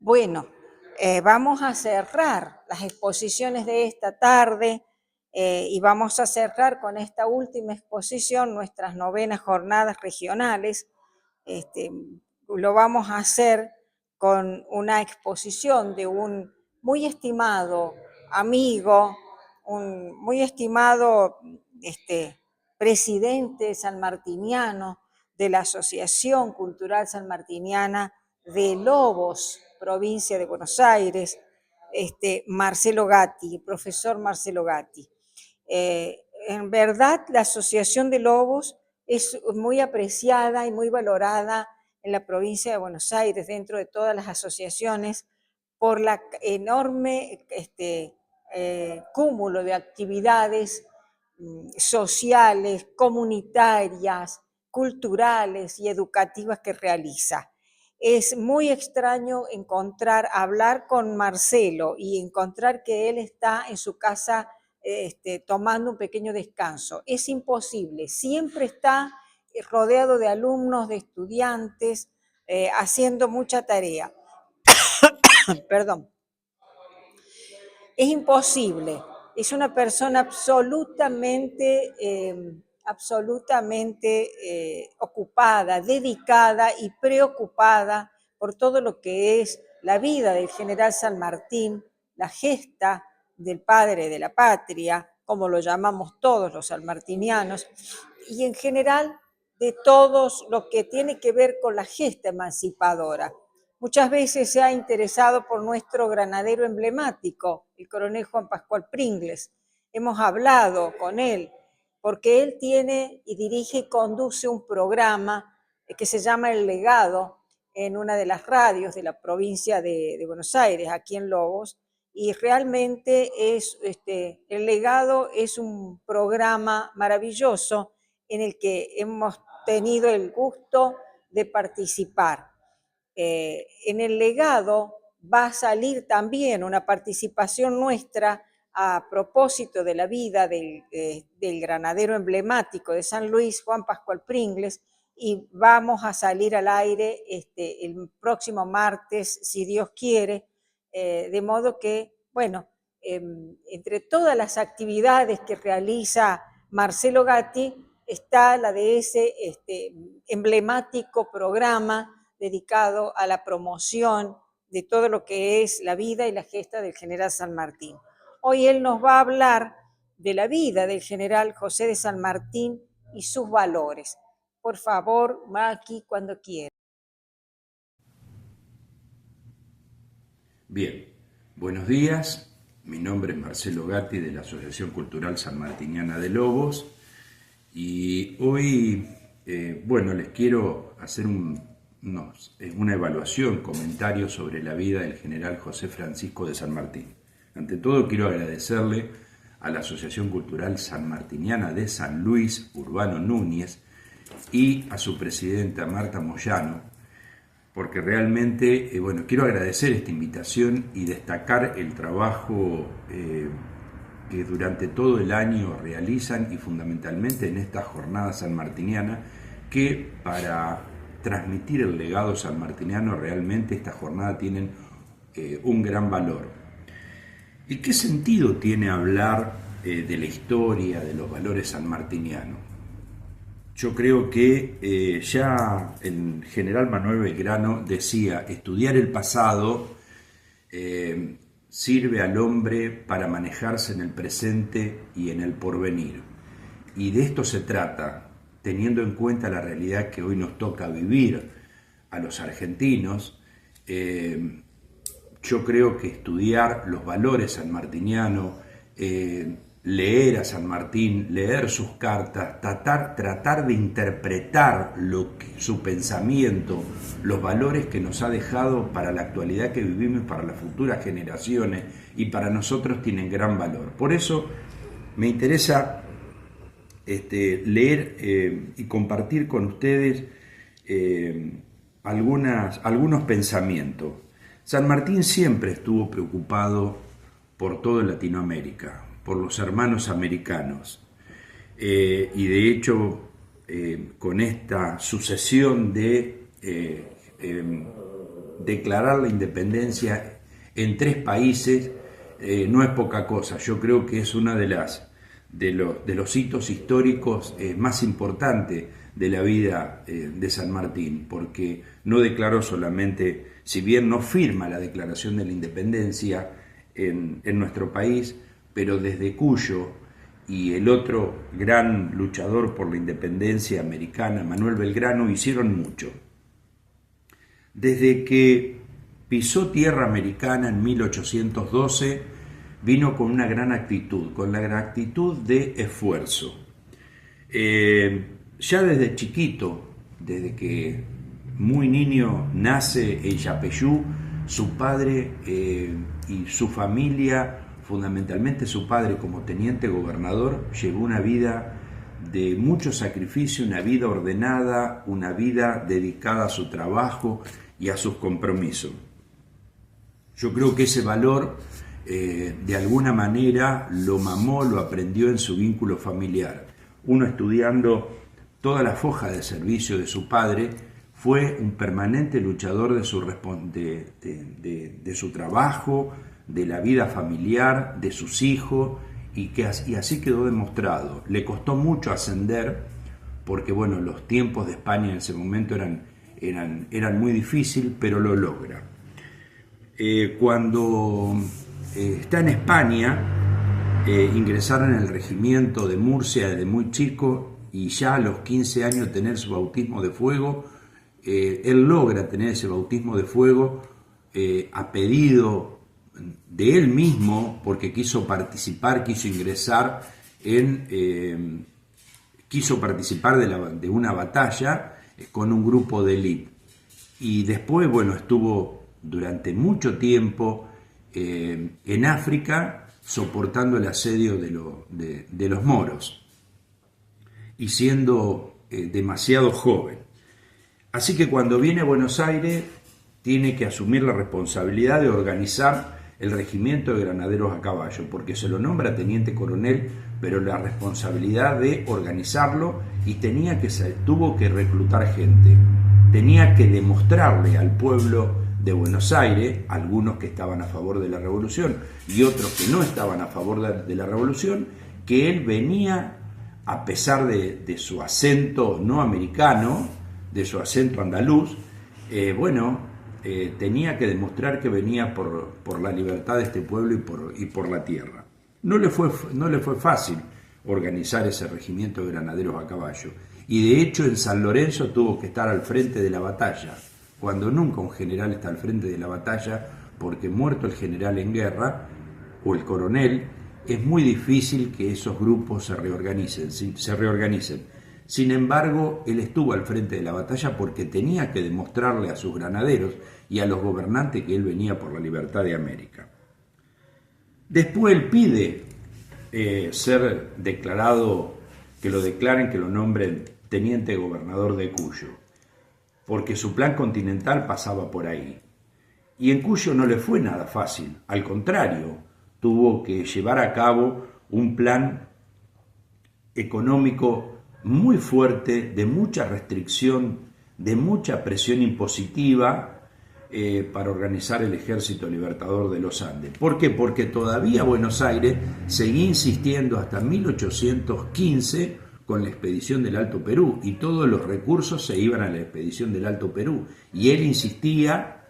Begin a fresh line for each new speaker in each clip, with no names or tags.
Bueno, vamos a cerrar las exposiciones de esta tarde y vamos a cerrar con esta última exposición nuestras 9ª jornadas regionales. Lo vamos a hacer con una exposición de un muy estimado amigo, un muy estimado presidente sanmartiniano de la Asociación Cultural Sanmartiniana de Lobos, provincia de Buenos Aires, Marcelo Gatti, el profesor Marcelo Gatti. En verdad, la Asociación de Lobos es muy apreciada y muy valorada en la provincia de Buenos Aires, dentro de todas las asociaciones, por la enorme cúmulo de actividades sociales, comunitarias, culturales y educativas que realiza. Es muy extraño hablar con Marcelo y encontrar que él está en su casa tomando un pequeño descanso. Es imposible, siempre está rodeado de alumnos, de estudiantes, haciendo mucha tarea. Perdón. Es imposible. Es una persona absolutamente ocupada, dedicada y preocupada por todo lo que es la vida del general San Martín, la gesta del padre de la patria, como lo llamamos todos los sanmartinianos, y en general de todos lo que tiene que ver con la gesta emancipadora. Muchas veces se ha interesado por nuestro granadero emblemático, el coronel Juan Pascual Pringles. Hemos hablado con él porque él tiene y dirige y conduce un programa que se llama El Legado en una de las radios de la provincia de Buenos Aires, aquí en Lobos, y realmente El Legado es un programa maravilloso en el que hemos tenido el gusto de participar. En El Legado va a salir también una participación nuestra a propósito de la vida del granadero emblemático de San Luis, Juan Pascual Pringles, y vamos a salir al aire el próximo martes, si Dios quiere, de modo que, bueno, entre todas las actividades que realiza Marcelo Gatti está la de ese emblemático programa dedicado a la promoción de todo lo que es la vida y la gesta del general San Martín. Hoy él nos va a hablar de la vida del general José de San Martín y sus valores. Por favor, Maki, cuando quiera.
Bien, buenos días. Mi nombre es Marcelo Gatti de la Asociación Cultural Sanmartiniana de Lobos y hoy, les quiero hacer una evaluación, comentario sobre la vida del general José Francisco de San Martín. Ante todo, quiero agradecerle a la Asociación Cultural Sanmartiniana de San Luis, Urbano Núñez, y a su presidenta Marta Moyano, porque realmente, quiero agradecer esta invitación y destacar el trabajo que durante todo el año realizan y fundamentalmente en esta jornada sanmartiniana, que para transmitir el legado sanmartiniano realmente esta jornada tienen un gran valor. ¿Y qué sentido tiene hablar de la historia, de los valores sanmartinianos? Yo creo que ya el general Manuel Belgrano decía: estudiar el pasado sirve al hombre para manejarse en el presente y en el porvenir. Y de esto se trata, teniendo en cuenta la realidad que hoy nos toca vivir a los argentinos. Yo creo que estudiar los valores sanmartinianos, leer a San Martín, leer sus cartas, tratar de interpretar su pensamiento, los valores que nos ha dejado para la actualidad que vivimos, para las futuras generaciones y para nosotros, tienen gran valor. Por eso me interesa leer y compartir con ustedes algunos pensamientos. San Martín siempre estuvo preocupado por toda Latinoamérica, por los hermanos americanos, y de hecho con esta sucesión de declarar la independencia en 3 países no es poca cosa. Yo creo que es una de los hitos históricos más importantes de la vida de San Martín, porque no declaró solamente, si bien no firma la declaración de la independencia en nuestro país, pero desde Cuyo y el otro gran luchador por la independencia americana, Manuel Belgrano, hicieron mucho. Desde que pisó tierra americana en 1812, vino con una gran actitud, con la gran actitud de esfuerzo. Ya desde chiquito, desde que muy niño nace en Yapeyú, su padre y su familia, fundamentalmente su padre como teniente gobernador, llevó una vida de mucho sacrificio, una vida ordenada, una vida dedicada a su trabajo y a sus compromisos. Yo creo que ese valor de alguna manera lo mamó, lo aprendió en su vínculo familiar. Uno, estudiando toda la foja de servicio de su padre, fue un permanente luchador de su trabajo, de la vida familiar, de sus hijos, y así quedó demostrado. Le costó mucho ascender, porque bueno, los tiempos de España en ese momento eran muy difíciles, pero lo logra. Cuando está en España, ingresaron en el regimiento de Murcia desde muy chico, y ya a los 15 años tener su bautismo de fuego. Él logra tener ese bautismo de fuego a pedido de él mismo, porque quiso participar, quiso participar de una batalla con un grupo de élite. Y después, bueno, estuvo durante mucho tiempo en África soportando el asedio de los moros y siendo demasiado joven. Así que cuando viene a Buenos Aires tiene que asumir la responsabilidad de organizar el regimiento de granaderos a caballo, porque se lo nombra teniente coronel, pero la responsabilidad de organizarlo, y tuvo que reclutar gente, tenía que demostrarle al pueblo de Buenos Aires, algunos que estaban a favor de la revolución y otros que no estaban a favor de la revolución, que él venía, a pesar de su acento no americano, de su acento andaluz, tenía que demostrar que venía por la libertad de este pueblo y por la tierra. No le fue fácil organizar ese regimiento de granaderos a caballo, y de hecho en San Lorenzo tuvo que estar al frente de la batalla, cuando nunca un general está al frente de la batalla, porque muerto el general en guerra, o el coronel, es muy difícil que esos grupos se reorganicen. Sin embargo, él estuvo al frente de la batalla porque tenía que demostrarle a sus granaderos y a los gobernantes que él venía por la libertad de América. Después él pide ser declarado, que lo declaren, que lo nombren teniente gobernador de Cuyo, porque su plan continental pasaba por ahí. Y en Cuyo no le fue nada fácil, al contrario, tuvo que llevar a cabo un plan económico muy fuerte, de mucha restricción, de mucha presión impositiva para organizar el Ejército Libertador de los Andes. ¿Por qué? Porque todavía Buenos Aires seguía insistiendo hasta 1815 con la expedición del Alto Perú, y todos los recursos se iban a la expedición del Alto Perú, y él insistía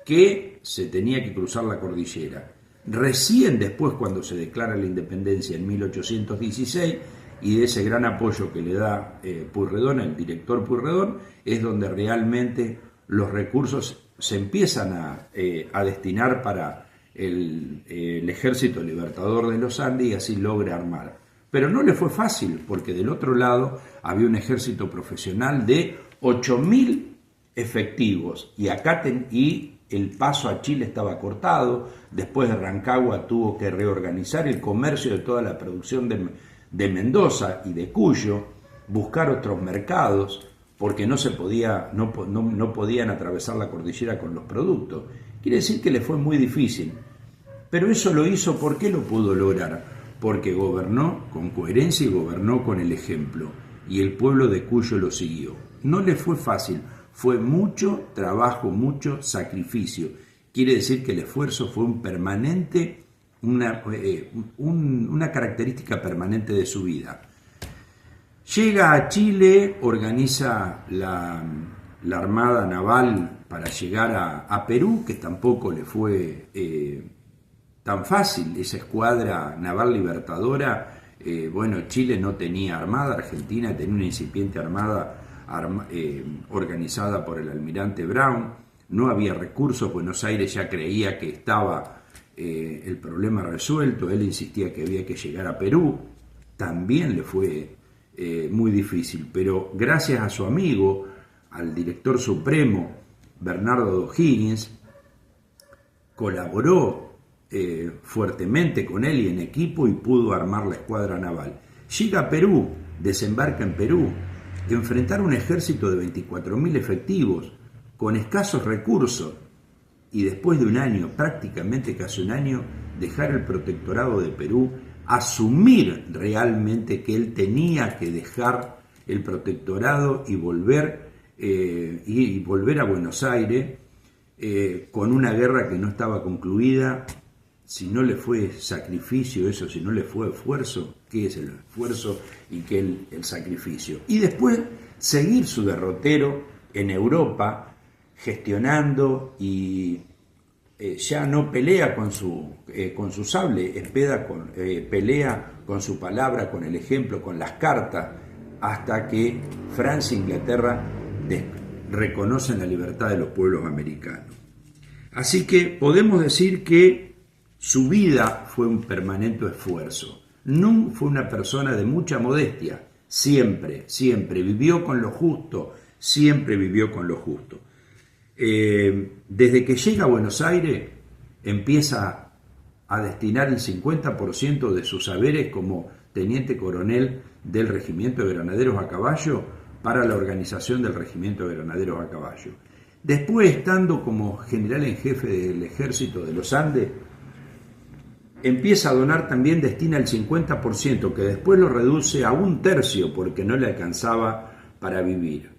que se tenía que cruzar la cordillera. Recién después, cuando se declara la independencia en 1816, y de ese gran apoyo que le da Pueyrredón, el director Pueyrredón, es donde realmente los recursos se empiezan a destinar para el Ejército Libertador de los Andes, y así logra armar. Pero no le fue fácil, porque del otro lado había un ejército profesional de 8.000 efectivos, y el paso a Chile estaba cortado. Después de Rancagua tuvo que reorganizar el comercio de toda la producción de Mendoza y de Cuyo, buscar otros mercados, porque no podían atravesar la cordillera con los productos. Quiere decir que le fue muy difícil, pero eso lo hizo. ¿Por qué lo pudo lograr? Porque gobernó con coherencia y gobernó con el ejemplo, y el pueblo de Cuyo lo siguió. No le fue fácil, fue mucho trabajo, mucho sacrificio. Quiere decir que el esfuerzo fue un permanente, una característica permanente de su vida. Llega a Chile, organiza la Armada Naval para llegar a Perú, que tampoco le fue tan fácil. Esa escuadra naval libertadora, Chile no tenía armada, Argentina tenía una incipiente armada organizada por el almirante Brown, no había recursos, Buenos Aires ya creía que estaba el problema resuelto, él insistía que había que llegar a Perú, también le fue muy difícil, pero gracias a su amigo, al director supremo Bernardo O'Higgins, colaboró fuertemente con él y en equipo y pudo armar la escuadra naval. Llega a Perú, desembarca en Perú, enfrentar un ejército de 24.000 efectivos con escasos recursos y después de un año, prácticamente casi un año, dejar el protectorado de Perú, asumir realmente que él tenía que dejar el protectorado y volver a Buenos Aires con una guerra que no estaba concluida. Si no le fue sacrificio eso, si no le fue esfuerzo, ¿qué es el esfuerzo y qué es el sacrificio? Y después seguir su derrotero en Europa, gestionando y ya no pelea con su sable, pelea con su palabra, con el ejemplo, con las cartas, hasta que Francia e Inglaterra reconocen la libertad de los pueblos americanos. Así que podemos decir que su vida fue un permanente esfuerzo. No fue una persona de mucha modestia, siempre vivió con lo justo, siempre vivió con lo justo. Desde que llega a Buenos Aires empieza a destinar el 50% de sus saberes como teniente coronel del Regimiento de Granaderos a Caballo para la organización del Regimiento de Granaderos a Caballo. Después, estando como general en jefe del Ejército de los Andes, empieza a donar también, destina el 50%, que después lo reduce a 1/3 porque no le alcanzaba para vivir.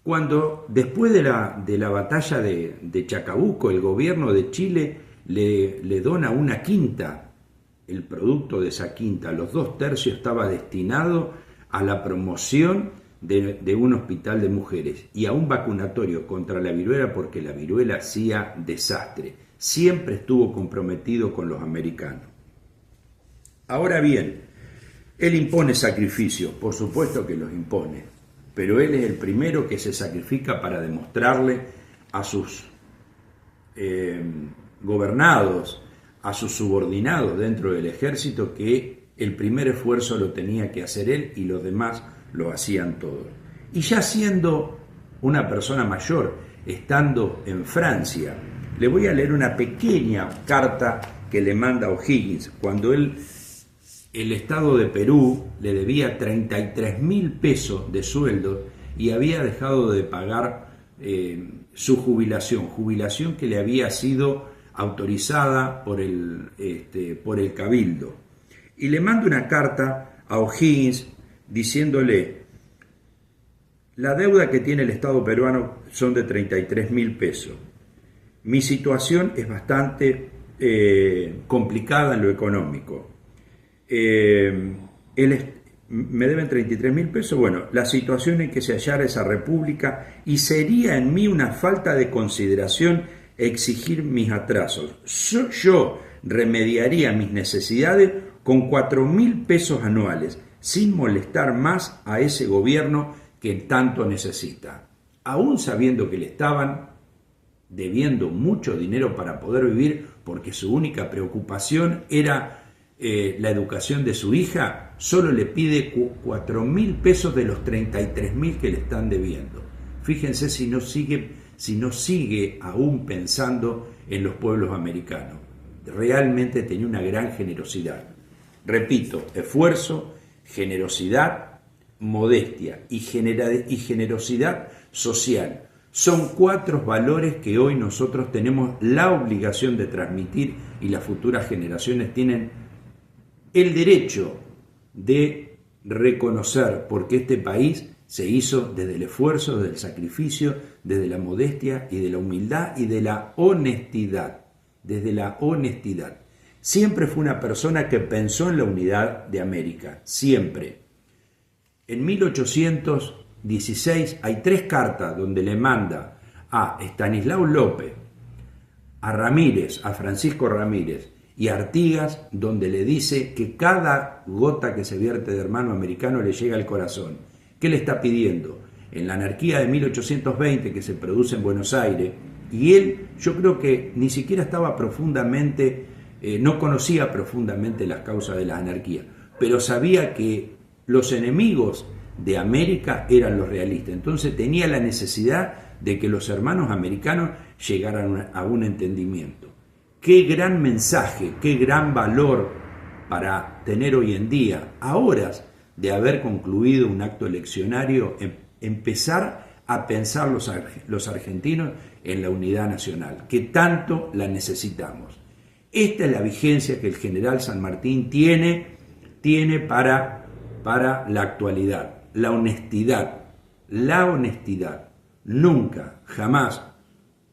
Cuando después de la batalla de Chacabuco, el gobierno de Chile le dona 1/5, el producto de esa quinta, los 2/3 estaba destinado a la promoción de un hospital de mujeres y a un vacunatorio contra la viruela, porque la viruela hacía desastre. Siempre estuvo comprometido con los americanos. Ahora bien, él impone sacrificios, por supuesto que los impone, pero él es el primero que se sacrifica para demostrarle a sus gobernados, a sus subordinados dentro del ejército, que el primer esfuerzo lo tenía que hacer él y los demás lo hacían todos. Y ya siendo una persona mayor, estando en Francia, le voy a leer una pequeña carta que le manda O'Higgins cuando el Estado de Perú le debía 33.000 pesos de sueldo y había dejado de pagar su jubilación que le había sido autorizada por el Cabildo. Y le manda una carta a O'Higgins diciéndole: la deuda que tiene el Estado peruano son de 33.000 pesos. Mi situación es bastante complicada en lo económico. Me deben 33.000 pesos. Bueno, la situación en que se hallara esa república, y sería en mí una falta de consideración exigir mis atrasos. Yo remediaría mis necesidades con 4.000 pesos anuales, sin molestar más a ese gobierno que tanto necesita. Aún sabiendo que le estaban debiendo mucho dinero para poder vivir, porque su única preocupación era la educación de su hija, solo le pide 4.000 pesos de los 33.000 que le están debiendo. Fíjense si no sigue aún pensando en los pueblos americanos. Realmente tenía una gran generosidad. Repito, esfuerzo, generosidad, modestia y generosidad social. Son 4 valores que hoy nosotros tenemos la obligación de transmitir, y las futuras generaciones tienen el derecho de reconocer, porque este país se hizo desde el esfuerzo, desde el sacrificio, desde la modestia y de la humildad y de la honestidad, desde la honestidad. Siempre fue una persona que pensó en la unidad de América, siempre. En 1816 hay 3 cartas donde le manda a Estanislao López, a Ramírez, a Francisco Ramírez y a Artigas, donde le dice que cada gota que se vierte de hermano americano le llega al corazón. ¿Qué le está pidiendo? En la anarquía de 1820 que se produce en Buenos Aires, y él, yo creo que ni siquiera estaba profundamente, no conocía profundamente las causas de la anarquía, pero sabía que los enemigos de América eran los realistas. Entonces tenía la necesidad de que los hermanos americanos llegaran a un entendimiento. Qué gran mensaje, qué gran valor para tener hoy en día, a horas de haber concluido un acto eleccionario, empezar a pensar los argentinos en la unidad nacional, que tanto la necesitamos. Esta es la vigencia que el general San Martín tiene para la actualidad, la honestidad. Nunca, jamás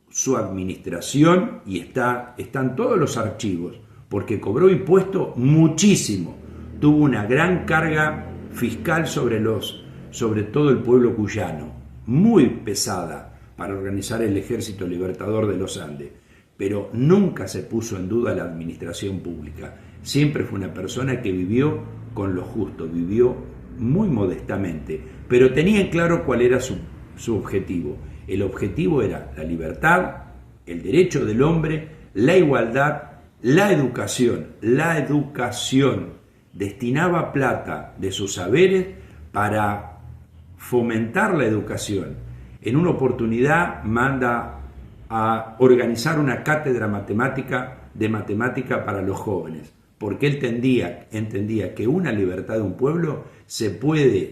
su administración, y están todos los archivos, porque cobró impuesto muchísimo, tuvo una gran carga fiscal sobre todo el pueblo cuyano, muy pesada para organizar el Ejército Libertador de los Andes, pero nunca se puso en duda la administración pública. Siempre fue una persona que vivió con lo justo, vivió muy modestamente, pero tenía en claro cuál era su objetivo. El objetivo era la libertad, el derecho del hombre, la igualdad, la educación. Destinaba plata de sus saberes para fomentar la educación. En una oportunidad manda a organizar una cátedra de matemática para los jóvenes, porque él entendía que una libertad de un pueblo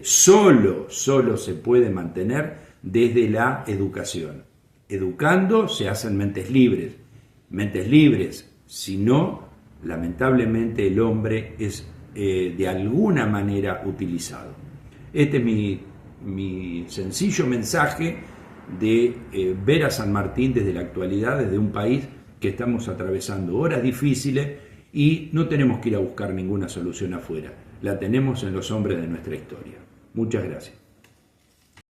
solo se puede mantener desde la educación. Educando se hacen mentes libres, si no, lamentablemente el hombre es de alguna manera utilizado. Este es mi sencillo mensaje de ver a San Martín desde la actualidad, desde un país que estamos atravesando horas difíciles y no tenemos que ir a buscar ninguna solución afuera, la tenemos en los hombres de nuestra historia. Muchas gracias.